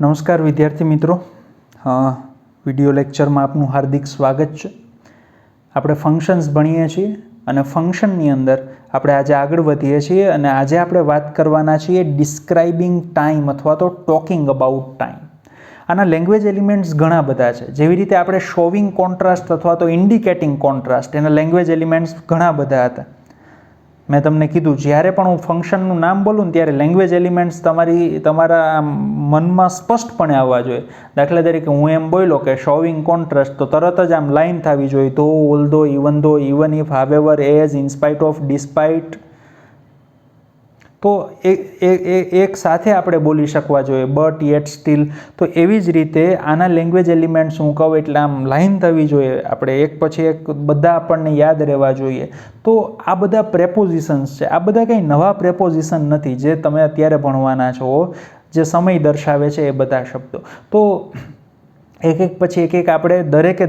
નમસ્કાર વિદ્યાર્થી મિત્રો, વિડિયો લેક્ચરમાં આપનું હાર્દિક સ્વાગત છે. આપણે ફંક્શન્સ ભણીએ છીએ અને ફંક્શનની અંદર આપણે આજે આગળ વધીએ છીએ અને આજે આપણે વાત કરવાના છીએ ડિસ્ક્રાઇબિંગ ટાઈમ અથવા તો ટોકિંગ અબાઉટ ટાઈમ. આના લેંગ્વેજ એલિમેન્ટ્સ ઘણા બધા છે. જેવી રીતે આપણે શોવિંગ કોન્ટ્રાસ્ટ અથવા તો ઇન્ડિકેટિંગ કોન્ટ્રાસ્ટ, એના લેંગ્વેજ એલિમેન્ટ્સ ઘણા બધા હતા. મેં તમને કીધું જ્યારે પણ હું ફંક્શનનું નામ બોલું ને ત્યારે લેંગ્વેજ એલિમેન્ટ્સ તમારા મનમાં સ્પષ્ટપણે આવવા જોઈએ. દાખલા તરીકે હું એમ બોલ્યો કે શોવિંગ કોન્ટ્રાસ્ટ, તો તરત જ આમ લાઈન થવી જોઈએ. Though, although, even if, however, as, in spite of, despite. તો એક સાથે આપણે બોલી શકવા જોઈએ. But, yet, still. તો એવી જ રીતે આના લેંગ્વેજ એલિમેન્ટ્સ હું કહું એટલે આમ લાઈન થવી જોઈએ. આપણે એક પછી એક બધા આપણને યાદ રહેવા જોઈએ. તો આ બધા પ્રેપોઝિશન્સ છે. આ બધા કંઈ નવા પ્રેપોઝિશન નથી જે તમે અત્યારે ભણવાના છો, જે સમય દર્શાવે છે એ બધા શબ્દો. તો એક પછી એક આપણે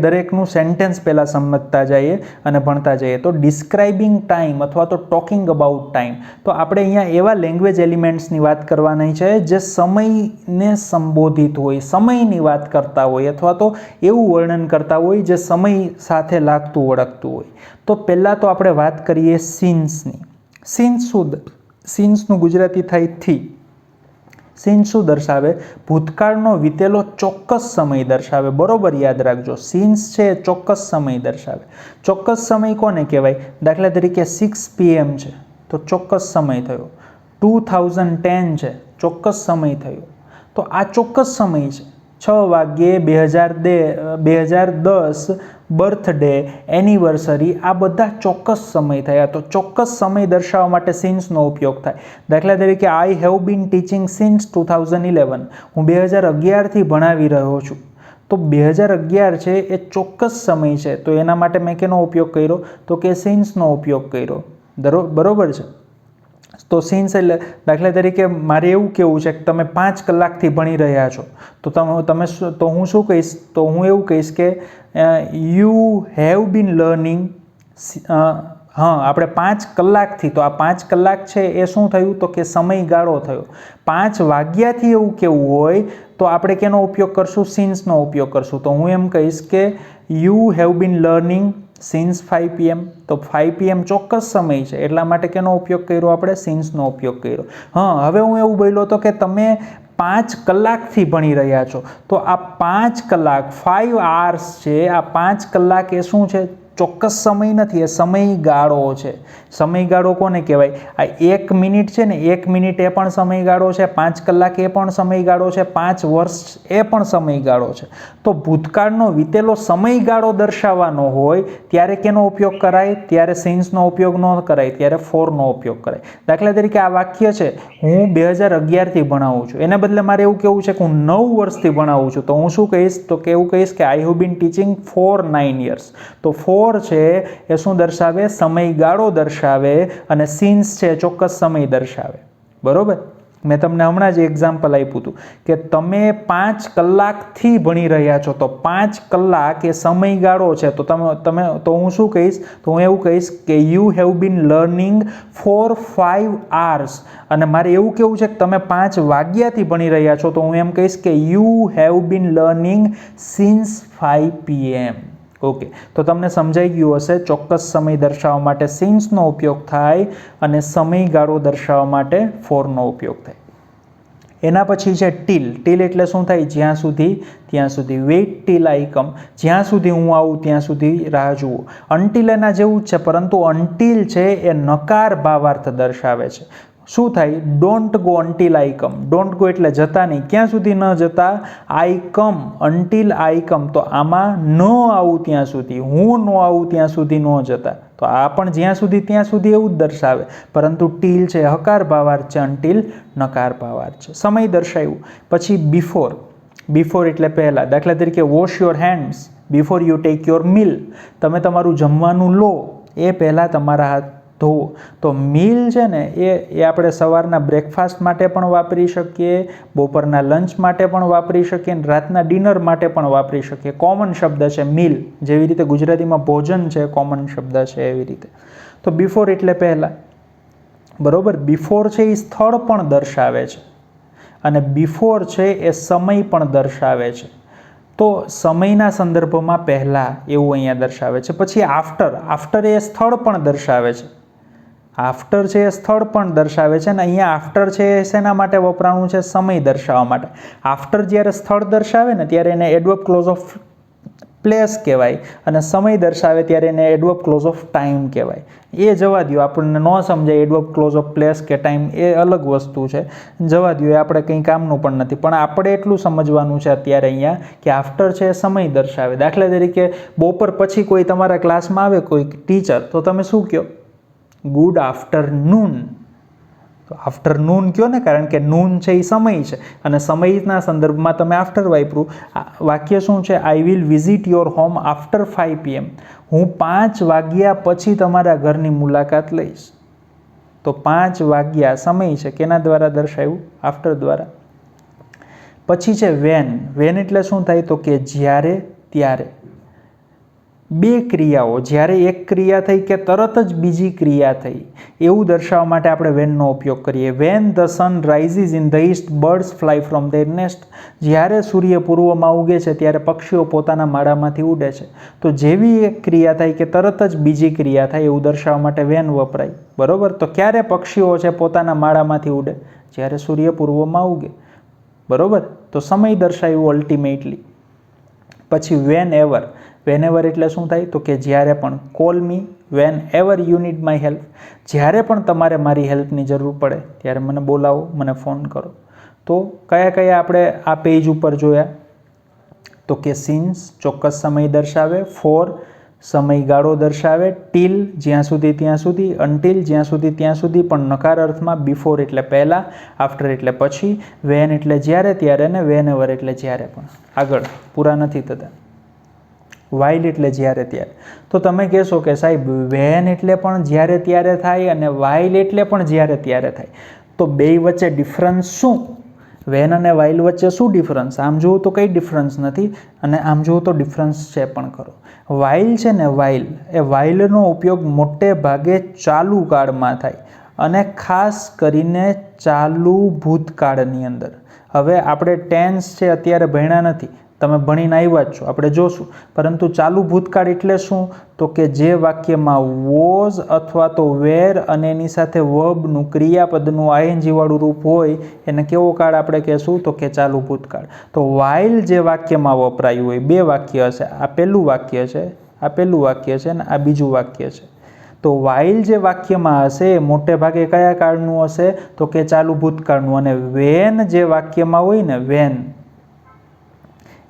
દરેકનું સેન્ટેન્સ પહેલાં સમજતા જઈએ અને ભણતા જઈએ. તો ડિસ્ક્રાઇબિંગ ટાઈમ અથવા તો ટોકિંગ અબાઉટ ટાઈમ, તો આપણે અહીંયા એવા લેંગ્વેજ એલિમેન્ટ્સની વાત કરવાની છે જે સમયને સંબોધિત હોય, સમયની વાત કરતા હોય અથવા તો એવું વર્ણન કરતા હોય જે સમય સાથે લાગતું ઓળખતું હોય. તો પહેલાં તો આપણે વાત કરીએ સીન્સની. સીન્સનું ગુજરાતી થાય થી. સીન્સ શું દર્શાવે? ભૂતકાળનો વીતેલો ચોક્કસ સમય દર્શાવે. બરોબર યાદ રાખજો, સીન્સ છે એ ચોક્કસ સમય દર્શાવે. ચોક્કસ સમય કોને કહેવાય? દાખલા તરીકે 6 PM છે તો ચોક્કસ સમય થયો. 2010 છે, ચોક્કસ સમય થયો. તો આ ચોક્કસ સમય છે. 6 વાગ્યે 2010 બર્થડે, એનિવર્સરી, આ બધા ચોક્કસ સમય થયા. તો ચોક્કસ સમય દર્શાવવા માટે સિન્સનો ઉપયોગ થાય. દાખલા તરીકે આઈ હેવ બીન ટીચિંગ સિન્સ 2011. હું 2011થી ભણાવી રહ્યો છું. તો 2011 છે એ ચોક્કસ સમય છે, તો એના માટે મેં કેનો ઉપયોગ કર્યો? તો કે સિન્સનો ઉપયોગ કર્યો. બરોબર છે. તો સિન્સ એટલે દાખલા તરીકે મારે એવું કહેવું છે કે તમે 5 કલાકથી ભણી રહ્યા છો, તો હું શું કહીશ? તો હું એવું કહીશ કે યુ હેવ બીન લર્નિંગ. આપણે 5 કલાકથી, તો આ 5 કલાક છે એ શું થયું? તો કે સમયગાળો થયો. 5 વાગ્યાથી એવું કેવું હોય તો આપણે કેનો ઉપયોગ કરશું? સિન્સનો ઉપયોગ કરશું. તો હું એમ કહીશ કે you have been learning since 5 PM. તો 5 PM ચોક્કસ સમય છે, એટલા માટે કેનો ઉપયોગ કર્યો? આપણે સિન્સનો ઉપયોગ કર્યો. હવે હું એવું બોલ્યો હતો કે તમે 5 કલાકથી ભણી રહ્યા છો, તો આ 5 કલાક 5 hours છે. આ 5 કલાક એ શું છે? ચોક્કસ સમય નથી, એ સમયગાળો છે. સમયગાળો કોને કહેવાય? આ 1 મિનિટ છે ને, 1 મિનિટ એ પણ સમયગાળો છે, 5 કલાક એ પણ સમયગાળો છે, 5 વર્ષ એ પણ સમયગાળો છે. તો ભૂતકાળનો વીતેલો સમયગાળો દર્શાવવાનો હોય ત્યારે કેનો ઉપયોગ કરાય? ત્યારે સિન્સનો ઉપયોગ ન કરાય, ત્યારે ફોરનો ઉપયોગ કરાય. દાખલા તરીકે આ વાક્ય છે, હું 2011થી ભણાવું છું. એને બદલે મારે એવું કહેવું છે કે હું 9 વર્ષથી ભણાવું છું. તો હું શું કહીશ? તો કે એવું કહીશ કે I have been teaching for 9 years. તો ફોર છે એ શું દર્શાવે? સમયગાળો દર્શાવે, અને સિન્સ છે ચોક્કસ સમય દર્શાવે. બરોબર? મેં તમને હમણાં જ એક્ઝામ્પલ આપ્યું હતું કે તમે 5 કલાકથી ભણી રહ્યા છો, તો 5 કલાક એ સમયગાળો છે. તો હું શું કહીશ? તો હું એવું કહીશ કે you have been learning four 5 hours. અને મારે એવું કેવું છે કે તમે 5 વાગ્યાથી ભણી રહ્યા છો, તો હું એમ કહીશ કે you have been learning since 5 PM. Okay, તો તમને સમજાઈ ગયું હશે. ચોક્કસ સમય દર્શાવવા માટે સિન્સનો ઉપયોગ થાય અને સમયગાળો દર્શાવવા માટે ફોરનો ઉપયોગ થાય. એના પછી છે ટીલ. ટીલ એટલે શું થાય? જ્યાં સુધી ત્યાં સુધી. વેઇટ ટીલ આઈ કમ. જ્યાં સુધી હું આવું ત્યાં સુધી રાહ જુઓ. અનટીલ એના જેવું જ છે, પરંતુ અનટીલ છે એ નકાર ભાવાર્થ દર્શાવે છે. શું થાય? Don't go until I come. Don't go એટલે જતા નહીં. ક્યાં સુધી ન જતા? I come, until I come. તો આમાં ન આવું ત્યાં સુધી, હું ન આવું ત્યાં સુધી ન જતા. તો આ પણ જ્યાં સુધી ત્યાં સુધી એવું જ દર્શાવે, પરંતુ ટીલ છે હકાર ભાવાર્થ છે, અનટીલ નકાર ભાવાર્થ છે. સમય દર્શાવ્યું. પછી બિફોર. બિફોર એટલે પહેલાં. દાખલા તરીકે wash your hands before you take your meal. તમે તમારું જમવાનું લો એ પહેલાં તમારા હાથ ધોવો. તો મીલ છે ને એ આપણે સવારના બ્રેકફાસ્ટ માટે પણ વાપરી શકીએ, બપોરના લંચ માટે પણ વાપરી શકીએ, અને રાતના ડિનર માટે પણ વાપરી શકીએ. કોમન શબ્દ છે મીલ. જેવી રીતે ગુજરાતીમાં ભોજન છે કોમન શબ્દ છે, એવી રીતે. તો બિફોર એટલે પહેલાં. બરોબર? બિફોર છે એ સ્થળ પણ દર્શાવે છે. અને બિફોર છે એ સમય પણ દર્શાવે છે. તો સમયના સંદર્ભમાં પહેલાં એવું અહીંયા દર્શાવે છે. પછી આફ્ટર એ સ્થળ પણ દર્શાવે છે. આફ્ટર છે એ સ્થળ પણ દર્શાવે છે અને અહીંયા આફ્ટર છે એ શેના માટે વપરાણું છે? સમય દર્શાવવા માટે. આફ્ટર જ્યારે સ્થળ દર્શાવે ને ત્યારે એને એડવર્બ ક્લોઝ ઓફ પ્લેસ કહેવાય અને સમય દર્શાવે ત્યારે એને એડવર્બ ક્લોઝ ઓફ ટાઈમ કહેવાય. એ જવા દો, આપણને ન સમજાય એડવર્બ ક્લોઝ ઓફ પ્લેસ કે ટાઈમ, એ અલગ વસ્તુ છે, જવા દો, એ આપણે કંઈ કામનું પણ નથી. પણ આપણે એટલું સમજવાનું છે અત્યારે અહીંયા કે આફ્ટર છે એ સમય દર્શાવે. દાખલા તરીકે બપોર પછી કોઈ તમારા ક્લાસમાં આવે કોઈ ટીચર, તો તમે શું કહો? Good afternoon. તો આફ્ટરનૂન કહો ને, કારણ કે નૂન છે એ સમય છે અને સમયના સંદર્ભમાં તમે આફ્ટર વાપર્યું. વાક્ય શું છે? I will visit your home after 5 PM. હું 5 વાગ્યા પછી તમારા ઘરની મુલાકાત લઈશ. તો 5 વાગ્યા સમય છે, કેના દ્વારા દર્શાવ્યું? આફ્ટર દ્વારા. પછી છે વેન. વેન એટલે શું થાય? તો કે જ્યારે, ત્યારે. બે ક્રિયાઓ, જ્યારે એક ક્રિયા થઈ કે તરત જ બીજી ક્રિયા થઈ, એવું દર્શાવવા માટે આપણે વેનનો ઉપયોગ કરીએ. When the sun rises in the East birds fly from there nest. જ્યારે સૂર્ય પૂર્વમાં ઉગે છે ત્યારે પક્ષીઓ પોતાના માળામાંથી ઉડે છે. તો જેવી એક ક્રિયા થાય કે તરત જ બીજી ક્રિયા થાય, એવું દર્શાવવા માટે વેન વપરાય. બરોબર? તો ક્યારે પક્ષીઓ છે પોતાના માળામાંથી ઉડે? જ્યારે સૂર્ય પૂર્વમાં ઉગે. બરોબર? તો સમય દર્શાવ્યું અલ્ટિમેટલી. પછી વેન એવર. વેન એવર એટલે શું થાય? તો કે જ્યારે પણ. Call me when ever you need my help. જ્યારે પણ તમારે મારી હેલ્પની જરૂર પડે ત્યારે મને બોલાવો, મને ફોન કરો. તો કયા કયા આપણે આ પેજ ઉપર જોયા? તો કે સિન્સ ચોક્કસ સમય દર્શાવે, ફોર સમયગાળો દર્શાવે, ટીલ જ્યાં સુધી ત્યાં સુધી, અનટીલ જ્યાં સુધી ત્યાં સુધી પણ નકાર અર્થમાં, બિફોર એટલે પહેલાં, આફ્ટર એટલે પછી, વેન એટલે જ્યારે ત્યારે અને વેન એવર એટલે જ્યારે પણ. આગળ પૂરા નથી થતા. વાઇલ એટલે જ્યારે ત્યારે. તો તમે કહેશો કે સાહેબ વેન એટલે પણ જ્યારે ત્યારે થાય અને વાઇલ એટલે પણ જ્યારે ત્યારે થાય, તો બે વચ્ચે ડિફરન્સ શું? વેન અને વાઇલ વચ્ચે શું ડિફરન્સ? આમ જુઓ તો કંઈ ડિફરન્સ નથી અને આમ જુઓ તો ડિફરન્સ છે પણ ખરો. વાઇલ છે ને, વાઇલ, એ વાઇલનો ઉપયોગ મોટે ભાગે ચાલુ કાળમાં થાય અને ખાસ કરીને ચાલુ ભૂતકાળની અંદર. હવે આપણે ટેન્સ છે અત્યારે ભણ્યા નથી, તમે ભણીને આવ્યા જ છો, આપણે જોશું. પરંતુ ચાલુ ભૂતકાળ એટલે શું? તો કે જે વાક્યમાં વોઝ અથવા તો વેર અને એની સાથે વર્બનું, ક્રિયાપદનું આઈએનજી વાળું રૂપ હોય એને કેવો કાળ આપણે કહેશું? તો કે ચાલુ ભૂતકાળ. તો વાઇલ જે વાક્યમાં વપરાયું હોય, બે વાક્ય હશે, આ પહેલું વાક્ય છે, આ પહેલું વાક્ય છે અને આ બીજું વાક્ય છે. તો વાઇલ જે વાક્યમાં હશે એ મોટે ભાગે કયા કાળનું હશે? તો કે ચાલુ ભૂતકાળનું. અને વેન જે વાક્યમાં હોય ને, વેન,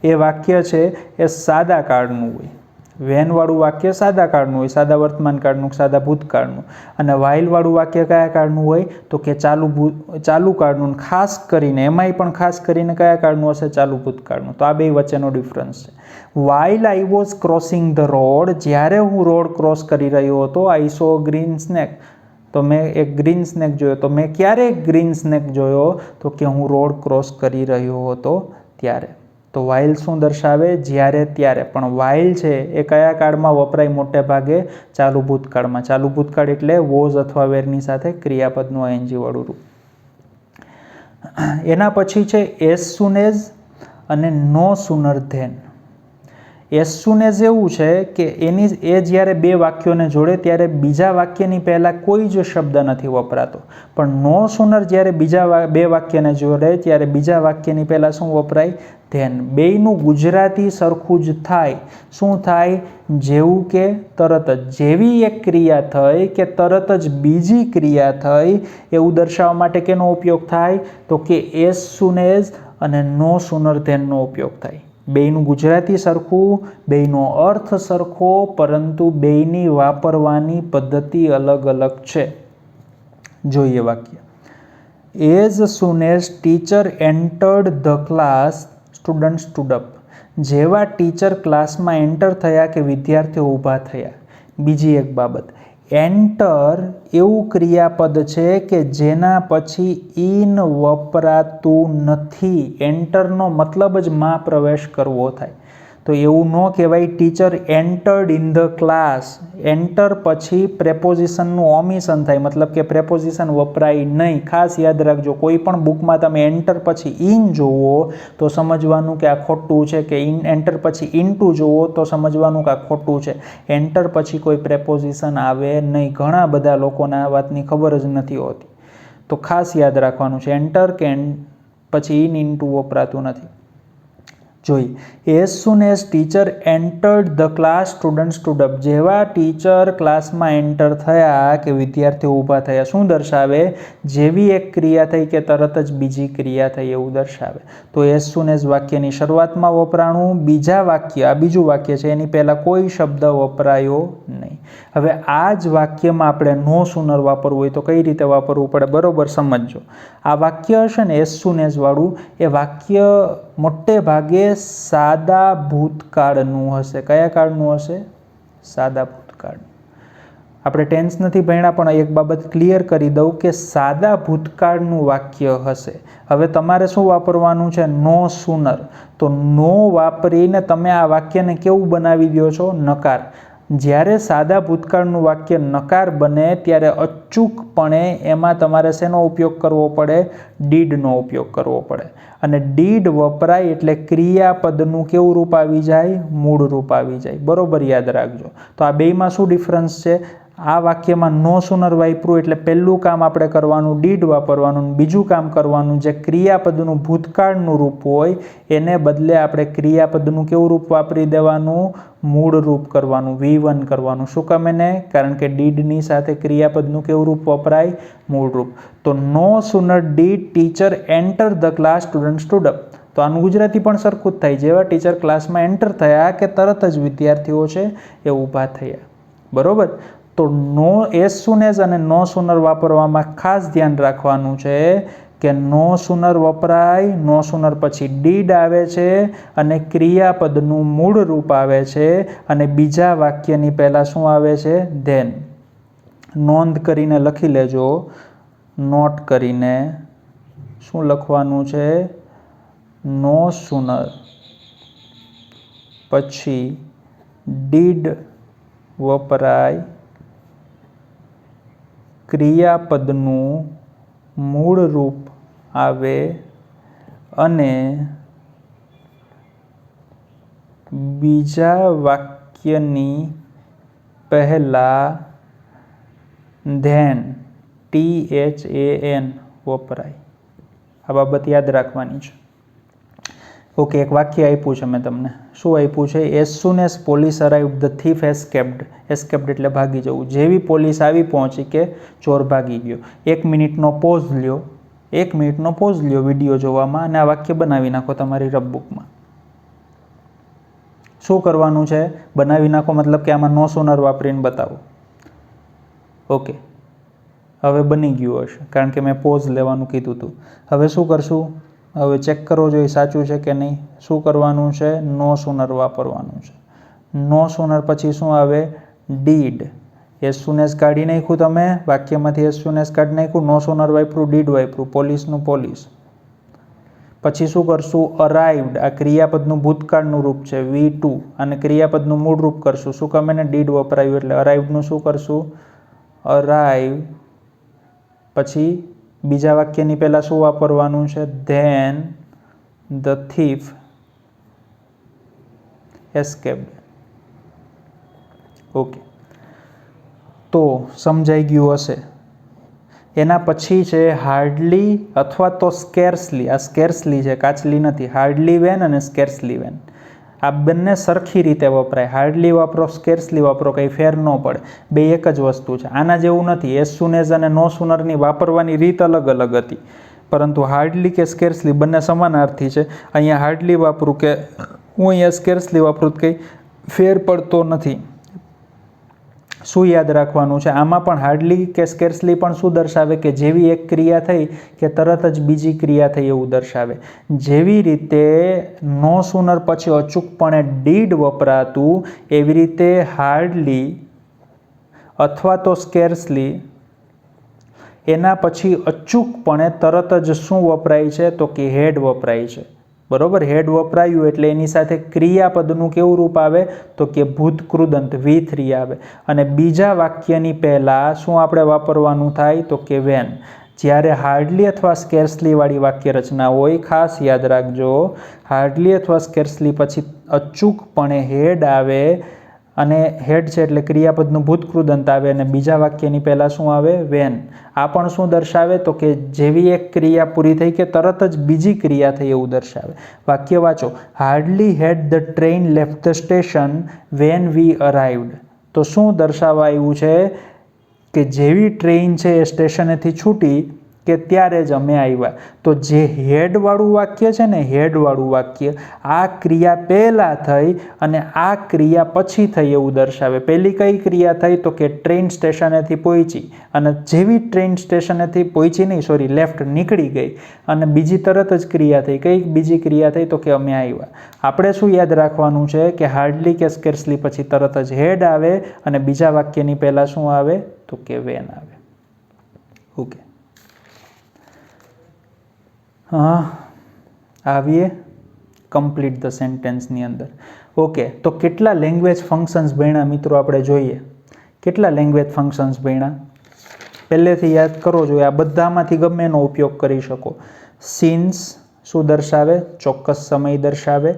એ વાક્ય છે એ સાદા કાળનું હોય. વેનવાળું વાક્ય સાદા કાળનું હોય, સાદા વર્તમાન કાળનું, સાદા ભૂતકાળનું. અને વાઇલવાળું વાક્ય કયા કાળનું હોય? તો કે ચાલુ કાળનું. ખાસ કરીને એમાંય પણ ખાસ કરીને કયા કાળનું હશે? ચાલુ ભૂતકાળનું. તો આ બે વચ્ચેનો ડિફરન્સ છે. While I was crossing the road. જ્યારે હું રોડ ક્રોસ કરી રહ્યો હતો, આઈ સો ગ્રીન સ્નેક. તો મેં એક ગ્રીન સ્નેક જોયો. તો મેં ક્યારે ગ્રીન સ્નેક જોયો? તો કે હું રોડ ક્રોસ કરી રહ્યો હતો ત્યારે. તો વાઇલ શું દર્શાવે? જ્યારે ત્યારે. પણ વાઇલ છે એ કયા કાળમાં વપરાય? મોટે ભાગે ચાલુ ભૂતકાળમાં. ચાલુ ભૂતકાળ એટલે વોઝ અથવા વેરની સાથે ક્રિયાપદનું આઈએનજી વાળું રૂપ. એના પછી છે એઝ સૂન એઝ અને no sooner than. As soon as એવું છે કે એ જ્યારે બે વાક્યોને જોડે ત્યારે બીજા વાક્યની પહેલાં કોઈ જ શબ્દ નથી વપરાતો. પણ નો સુનર જ્યારે બીજા બે વાક્યને જોડે ત્યારે બીજા વાક્યની પહેલાં શું વપરાય? ધેન. બેયનું ગુજરાતી સરખું જ થાય. શું થાય? જેવું કે તરત જ. જેવી એક ક્રિયા થઈ કે તરત જ બીજી ક્રિયા થઈ, એવું દર્શાવવા માટે કેનો ઉપયોગ થાય? તો કે એઝ સૂન એઝ અને નો સુનર ધેનનો ઉપયોગ થાય. બેયનું ગુજરાતી સરખું, બેયનો અર્થ સરખો, પરંતુ બેયની વાપરવાની પદ્ધતિ અલગ અલગ છે. જોઈએ વાક્ય. As soon as teacher entered the class, student stood up. જેવા ટીચર ક્લાસમાં એન્ટર થયા કે વિદ્યાર્થીઓ ઊભા થયા. બીજી એક બાબત, એન્ટર એવું ક્રિયાપદ છે કે જેના પછી ઇન વપરાતું નથી. એન્ટરનો મતલબ જ માં પ્રવેશ કરવો થાય. તો એવું ન કહેવાય teacher entered in the class. Enter પછી પ્રેપોઝિશનનું ઓમિશન થાય, મતલબ કે પ્રેપોઝિશન વપરાય નહીં. ખાસ યાદ રાખજો, કોઈ પણ બુકમાં તમે એન્ટર પછી ઇન જુઓ તો સમજવાનું કે આ ખોટું છે, કે એન્ટર પછી ઇનટુ જુઓ તો સમજવાનું કે આ ખોટું છે. એન્ટર પછી કોઈ પ્રેપોઝિશન આવે નહીં. ઘણા બધા લોકોને આ વાતની ખબર જ નથી હોતી, તો ખાસ યાદ રાખવાનું છે. એન્ટર કે પછી ઇનટુ વપરાતું નથી. જોઈએ, as soon as teacher entered the class student stood up. જેવા ટીચર ક્લાસમાં એન્ટર થયા કે વિદ્યાર્થીઓ ઊભા થયા, શું દર્શાવે? જેવી એક ક્રિયા થઈ કે તરત જ બીજી ક્રિયા થઈ એવું દર્શાવે. તો એઝ સુન એઝ વાક્યની શરૂઆતમાં વપરાણું. બીજા વાક્ય, આ બીજું વાક્ય છે, એની પહેલાં કોઈ શબ્દ વપરાયો નહીં. હવે આ જ વાક્યમાં આપણે નો સુનર વાપરવું હોય તો કઈ રીતે વાપરવું પડે, બરોબર સમજજો. આ વાક્ય હશે ને એઝ સુન એઝ વાળું, એ વાક્ય મોટે ભાગે સાદા ભૂતકાળનું હશે. કયા કાળનું હશે? સાદા ભૂતકાળનું. આપણે ટેન્સ નથી ભણ્યા, પણ એક બાબત ક્લિયર કરી દઉં કે સાદા ભૂતકાળનું વાક્ય હશે. હવે તમારે શું વાપરવાનું છે? નો સુનર. તો નો વાપરીને તમે આ વાક્યને કેવું બનાવી દો છો? નકાર. જ્યારે સાદા ભૂતકાળનું વાક્ય નકાર બને ત્યારે અચૂકપણે એમાં તમારે શેનો ઉપયોગ કરવો પડે? ડીડનો ઉપયોગ કરવો પડે. અને ડીડ વપરાય એટલે ક્રિયાપદનું કેવું રૂપ આવી જાય? મૂળ રૂપ આવી જાય. બરોબર યાદ રાખજો. તો આ બેયમાં શું ડિફરન્સ છે? આ વાક્યમાં નો સુનર વાપર્યું એટલે પહેલું કામ આપણે કરવાનું ડીડ વાપરવાનું, બીજું કામ કરવાનું જે ક્રિયાપદનું ભૂતકાળનું રૂપ હોય એને બદલે આપણે ક્રિયાપદનું કેવું રૂપ વાપરી દેવાનું? મૂળ રૂપ કરવાનું, V1 કરવાનું. શું કામ એને? કારણ કે ડીડની સાથે ક્રિયાપદનું કેવું રૂપ વપરાય? મૂળ રૂપ. તો no sooner did teacher enter the class student stood up. તો આનું ગુજરાતી પણ સરખું જ થાય. જેવા ટીચર ક્લાસમાં એન્ટર થયા કે તરત જ વિદ્યાર્થીઓ છે એ ઊભા થયા. બરોબર. તો નો એઝ સુન એઝ અને નો સુનર વાપરવામાં ખાસ ધ્યાન રાખવાનું છે કે નો સુનર વપરાય, નો સુનર પછી ડીડ આવે છે અને ક્રિયાપદનું મૂળ રૂપ આવે છે, અને બીજા વાક્યની પહેલાં શું આવે છે? ધેન. નોંધ કરીને લખી લેજો, નોટ કરીને. શું લખવાનું છે? નો સુનર પછી ડીડ વપરાય, ક્રિયાપદનું મૂળ રૂપ આવે અને બીજા વાક્યની પહેલાં ધેન THAN વપરાય. આ બાબત યાદ રાખવાની છે. ઓકે, એક વાક્ય આપ્યું છે મેં તમને. શું આપ્યું છે? As soon as police arrived the thief escaped. Escaped એટલે ભાગી જવું. જેવી પોલીસ આવી પહોંચી કે ચોર ભાગી ગયો. 1 મિનિટનો પોઝ લ્યો, 1 મિનિટનો પોઝ લ્યો વિડીયો જોવામાં અને આ વાક્ય બનાવી નાખો તમારી રફબુકમાં. શું કરવાનું છે? બનાવી નાખો, મતલબ કે આમાં નો સુનર વાપરીને બતાવો. ઓકે, હવે બની ગયું હશે કારણ કે મેં પોઝ લેવાનું કીધું હતું. હવે શું કરશું? હવે ચેક કરો જો એ સાચું છે કે નહીં. શું કરવાનું છે? નો સુનર વાપરવાનું છે. નો સુનર પછી શું આવે? ડીડ. એઝ સુન એઝ કાઢી નાખ્યું તમે વાક્યમાંથી, એઝ સુન એઝ કાઢી નાખ્યું. નો સુનર વાપર્યું, ડીડ વાપર્યું. પોલીસનું પોલીસ. પછી શું કરશું? અરાઇવ્ડ. આ ક્રિયાપદનું ભૂતકાળનું રૂપ છે V2 અને ક્રિયાપદનું મૂળ રૂપ કરશું. શું કામ? એને ડીડ વપરાયું એટલે અરાઇવ્ડનું શું કરશું? અરાઇવ. પછી બીજા વાક્યની પહેલાં શું વાપરવાનું છે? Then the thief escaped. Okay, તો સમજાઈ ગયું હશે. એના પછી છે હાર્ડલી અથવા તો સ્કેર્સલી. આ સ્કેર્સલી છે, કાચલી નથી. હાર્ડલી વેન અને સ્કેર્સલી વેન આ બંને સરખી રીતે વપરાય. હાર્ડલી વાપરો, સ્કેર્સલી વાપરો, કંઈ ફેર ન પડે. બે એક જ વસ્તુ છે. આના જેવું નથી. એઝ સુન એઝ અને નો સુનરની વાપરવાની રીત અલગ અલગ હતી, પરંતુ હાર્ડલી કે સ્કેર્સલી બંને સમાનાર્થી છે. અહીંયા હાર્ડલી વાપરું કે હું અહીંયા સ્કેર્સલી વાપરું કંઈ ફેર પડતો નથી. શું યાદ રાખવાનું છે? આમાં પણ હાર્ડલી કે સ્કેર્સલી પણ શું દર્શાવે? કે જેવી એક ક્રિયા થઈ કે તરત જ બીજી ક્રિયા થઈ એવું દર્શાવે. જેવી રીતે નો સુનર પછી અચૂકપણે ડીડ વપરાતું, એવી રીતે હાર્ડલી અથવા તો સ્કેર્સલી એના પછી અચૂકપણે તરત જ શું વપરાય છે? તો કે હેડ વપરાય છે. બરોબર, હેડ વપરાયું એટલે એની સાથે ક્રિયાપદનું કેવું રૂપ આવે તો કે ભૂતકૃદંત V3 આવે. અને બીજા વાક્યની પહેલાં શું આપણે વાપરવાનું થાય તો કે વેન. જ્યારે હાર્ડલી અથવા સ્કેર્સલી વાળી વાક્ય રચના હોય, ખાસ યાદ રાખજો, હાર્ડલી અથવા સ્કેર્સલી પછી અચૂકપણે હેડ આવે અને હેડ છે એટલે ક્રિયાપદનું ભૂતકૃદંત આવે અને બીજા વાક્યની પહેલાં શું આવે વેન. આ પણ શું દર્શાવે તો કે જેવી એક ક્રિયા પૂરી થઈ કે તરત જ બીજી ક્રિયા થઈ એવું દર્શાવે. વાક્ય વાંચો. Hardly had the train left the station when we arrived. તો શું દર્શાવવા આવ્યું છે કે જેવી ટ્રેન છે એ સ્ટેશનેથી છૂટી કે ત્યારે જ અમે આવ્યા. તો જે હેડવાળું વાક્ય છે ને, હેડવાળું વાક્ય આ ક્રિયા પહેલાં થઈ અને આ ક્રિયા પછી થઈ એવું દર્શાવે. પહેલી કઈ ક્રિયા થઈ તો કે ટ્રેન સ્ટેશનેથી પહોંચી અને જેવી ટ્રેન સ્ટેશનેથી પહોંચી નહીં સોરી લેફ્ટ નીકળી ગઈ અને બીજી તરત જ ક્રિયા થઈ. કઈ બીજી ક્રિયા થઈ તો કે અમે આવ્યા. આપણે શું યાદ રાખવાનું છે કે હાર્ડલી કે સ્કેર્સલી પછી તરત જ હેડ આવે અને બીજા વાક્યની પહેલાં શું આવે તો કે વેન આવે. ઓકે, હા, આવીએ કમ્પ્લીટ ધ સેન્ટેન્સની અંદર. ઓકે, તો કેટલા લેંગ્વેજ ફંક્શન્સ ભણ્યા મિત્રો આપણે જોઈએ. કેટલા લેંગ્વેજ ફંક્શન્સ ભણ્યા પહેલેથી યાદ કરો જોઈએ. આ બધામાંથી ગમે એનો ઉપયોગ કરી શકો. સિન્સ શું દર્શાવે? ચોક્કસ સમય દર્શાવે.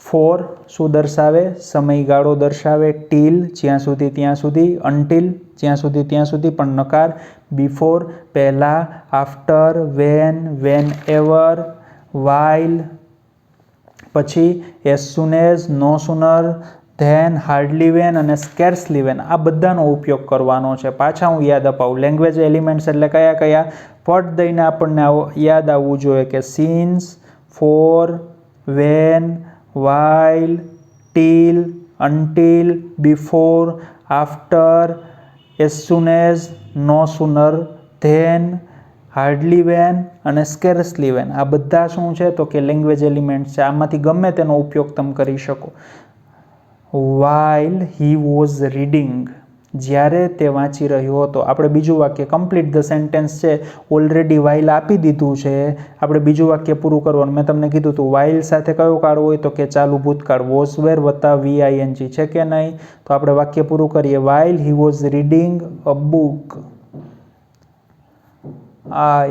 ફોર શું દર્શાવે? સમયગાળો દર્શાવે. ટીલ જ્યાં સુધી ત્યાં સુધી. અનટીલ જ્યાં સુધી ત્યાં સુધી પણ નકાર. બિફોર પહેલાં. After, when, whenever, while, પછી as soon as, no sooner, than, hardly when અને સ્કેર્સલી વેન. આ બધાનો ઉપયોગ કરવાનો છે. પાછા હું યાદ અપાવું, લેંગ્વેજ એલિમેન્ટ્સ એટલે કયા કયા પટ દઈને આપણને યાદ આવવું જોઈએ કે since, for, when, while, till, until, before, after, as soon as, no sooner, than, hardly when અને સ્કેર્સલી વેન. આ બધા શું છે તો કે લેંગ્વેજ એલિમેન્ટ્સ છે. આમાંથી ગમે તેનો ઉપયોગ તમે કરી શકો. વાઇલ હી વોઝ રીડિંગ, જ્યારે તે વાંચી રહ્યો હતો. આપણે બીજું વાક્ય કમ્પ્લીટ ધ સેન્ટેન્સ છે, ઓલરેડી વાઇલ આપી દીધું છે. આપણે બીજું વાક્ય પૂરું કરવાનું. મેં તમને કીધું હતું વાઇલ સાથે કયો કાળ હોય તો કે ચાલુ ભૂતકાળ. વોઝ વેર વત્તા VING છે કે નહીં? તો આપણે વાક્ય પૂરું કરીએ. While he was reading a book I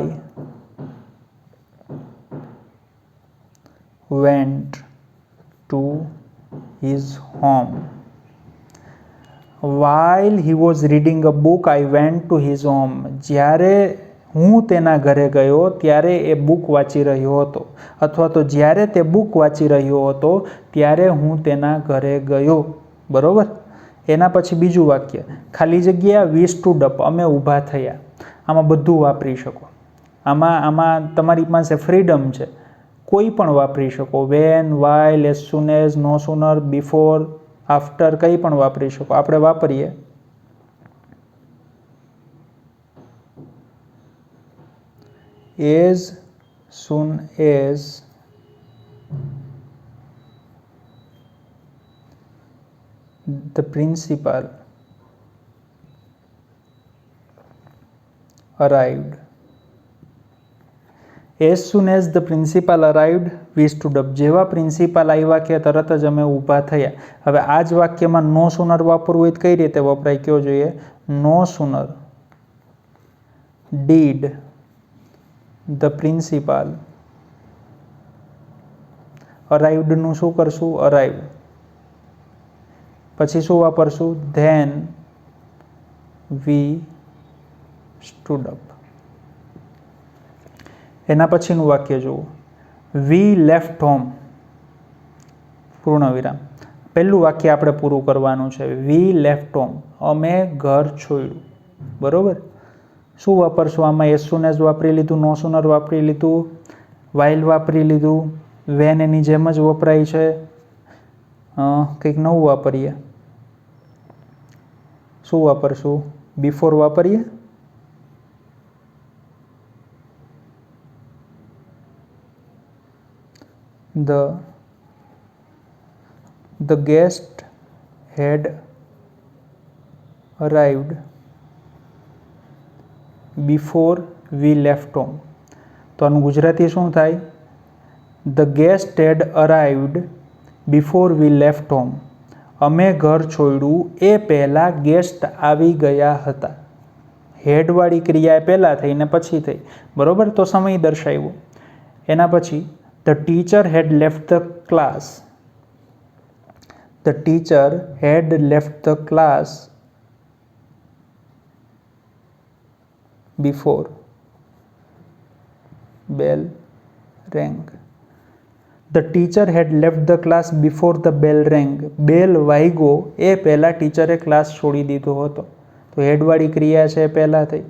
went to his home. While he was reading a book, I went to his home. જ્યારે હું તેના ઘરે ગયો ત્યારે એ બુક વાંચી રહ્યો હતો, અથવા તો જ્યારે તે બુક વાંચી રહ્યો હતો ત્યારે હું તેના ઘરે ગયો. બરોબર. એના પછી બીજું વાક્ય, ખાલી જગ્યા વી સ્ટૂડ અપ, અમે ઊભા થયા. આમાં બધું વાપરી શકો. આમાં તમારી પાસે ફ્રીડમ છે, કોઈ પણ વાપરી શકો. When, while, as soon as, no sooner, before, after, કંઈ પણ વાપરી શકો. આપણે વાપરીએ. As soon as the principal arrived. As soon as the principal arrived, we stood up. જેવા પ્રિન્સિપાલ આવ્યા કે તરત જ અમે ઊભા થયા. હવે આ જ વાક્યમાં નો સુનર વાપરવું હોય તો કઈ રીતે વપરાય કયો જોઈએ? નો sooner did the principal arrived નું શું કરશું? arrived. પછી શું વાપરશું? then we stood up. એના પછીનું વાક્ય જુઓ. વી લેફ્ટ હોમ, પૂર્ણ વિરામ. પહેલું વાક્ય આપણે પૂરું કરવાનું છે. વી લેફ્ટ હોમ, અમે ઘર છોડ્યું. બરોબર. શું વાપરશું આમાં? એઝ સુન એઝ વાપરી લીધું, નો સુનર વાપરી લીધું, વાઇલ વાપરી લીધું, વેન એની જેમ જ વપરાય છે. કંઈક નવું વાપરીએ. શું વાપરશું? બિફોર વાપરીએ. The guest had arrived before we left home. તો આનું ગુજરાતી શું થાય? The guest had arrived before we left home. અમે ઘર છોડ્યું એ પહેલાં ગેસ્ટ આવી ગયા હતા. હેડવાળી ક્રિયા પહેલાં થઈ ને પછી થઈ, બરાબર, તો સમય દર્શાવ્યો. એના પછી the teacher had left the class. The teacher had left the class before bell rang. The teacher had left the class before the bell rang. Bell વાગ્યો એ પહેલાં ટીચરે ક્લાસ છોડી દીધો હતો. તો હેડવાળી ક્રિયા છે એ પહેલાં થઈ.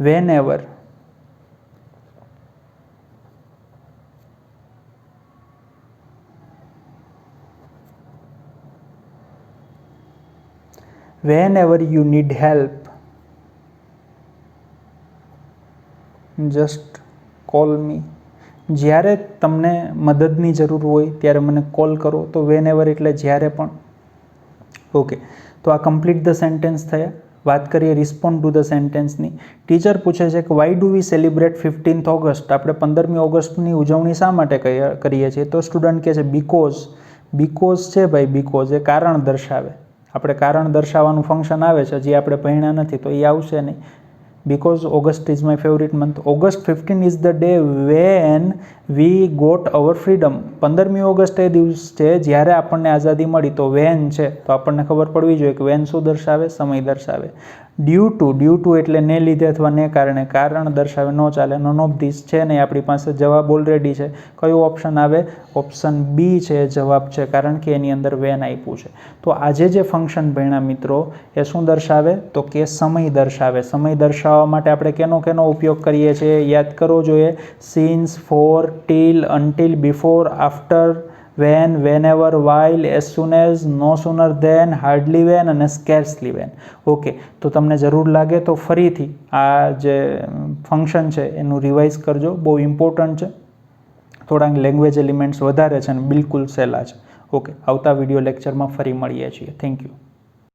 Whenever. Whenever you need help just call me. જ્યારે તમને મદદની જરૂર હોય ત્યારે મને કોલ કરો. તો વેન એવર એટલે જ્યારે પણ. ઓકે, તો આ કમ્પ્લીટ ધ સેન્ટેન્સ થયા. વાત કરીએ રિસ્પોન્ડ ટુ ધ સેન્ટેન્સની. ટીચર પૂછે છે કે why do we celebrate 15th August. આપણે 15મી ઓગસ્ટની ઉજવણી શા માટે કરીએ છીએ? તો સ્ટુડન્ટ કહે છે બીકોઝ. બીકોઝ છે ભાઈ, બીકોઝ એ કારણ દર્શાવે. આપણે કારણ દર્શાવવાનું ફંક્શન આવે છે, હજી આપણે ભણ્યા નથી તો એ આવશે નહીં. because August is my favorite month. August 15 is the day when we got our freedom. 15મી ઓગસ્ટ એ દિવસ છે જ્યારે આપણને આઝાદી મળી. તો વેન છે તો આપણને ખબર પડવી જોઈએ કે વેન શું દર્શાવે? સમય દર્શાવે. ડ્યુ ટુ એટલે ને લીધે અથવા ને કારણે. કારણ દર્શાવે, ન ચાલે. નન ઓફ ધીસ છે નહીં, આપણી પાસે જવાબ ઓલરેડી છે. કયો ઓપ્શન આવે? ઓપ્શન બી છે જવાબ છે, કારણ કે એની અંદર વેન આપ્યું છે. તો આજે જે ફંક્શન ભણ્યા મિત્રો એ શું દર્શાવે? તો કે સમય દર્શાવે. સમય દર્શાવવા માટે આપણે કેનો ઉપયોગ કરીએ છીએ? યાદ કરવો જોઈએ. Since, for, till, until, before, after, when, whenever, while, as soon as, no sooner than, hardly when અને સ્કેર્સલી વેન. ઓકે, તો તમને જરૂર લાગે તો ફરીથી આ જે ફંક્શન છે એનું રિવાઇઝ કરજો. બહુ ઇમ્પોર્ટન્ટ છે. થોડાક લેંગ્વેજ એલિમેન્ટ્સ વધારે છે અને બિલકુલ સહેલા છે. ઓકે, આવતા વિડીયો લેક્ચરમાં ફરી મળીએ છીએ. Thank you.